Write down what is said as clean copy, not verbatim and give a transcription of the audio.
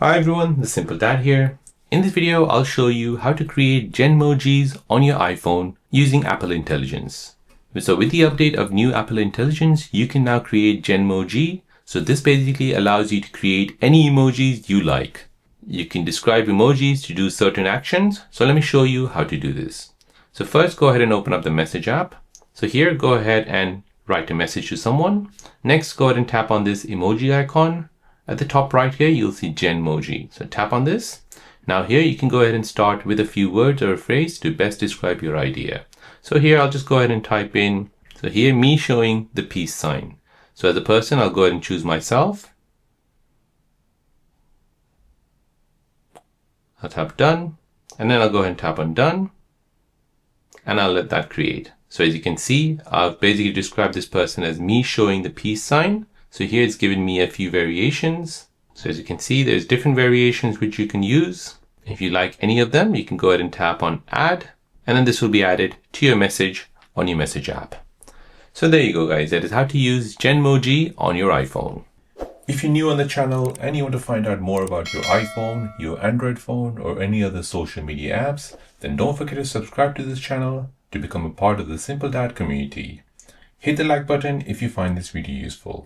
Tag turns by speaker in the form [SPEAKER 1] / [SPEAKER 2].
[SPEAKER 1] Hi everyone, the Simple Dad here. In this video, I'll show you how to create GENMOJIs on your iPhone using Apple Intelligence. So with the update of new Apple Intelligence, you can now create GENMOJI. So this basically allows you to create any emojis you like. You can describe emojis to do certain actions. So let me show you how to do this. So first, go ahead and open up the Message app. So here, go ahead and write a message to someone. Next, go ahead and tap on this emoji icon. At the top right here, you'll see GENMOJI. So tap on this. Now here you can go ahead and start with a few words or a phrase to best describe your idea. So here I'll just go ahead and type in, so here me showing the peace sign. So as a person, I'll go ahead and choose myself. I'll tap done, and then I'll go ahead and tap on done, and I'll let that create. So as you can see, I've basically described this person as me showing the peace sign. So here it's given me a few variations. So as you can see, there's different variations which you can use. If you like any of them, you can go ahead and tap on add, and then this will be added to your message on your Message app. So there you go, guys. That is how to use GENMOJI on your iPhone.
[SPEAKER 2] If you're new on the channel and you want to find out more about your iPhone, your Android phone, or any other social media apps, then don't forget to subscribe to this channel to become a part of the Simple Dad community. Hit the like button if you find this video useful.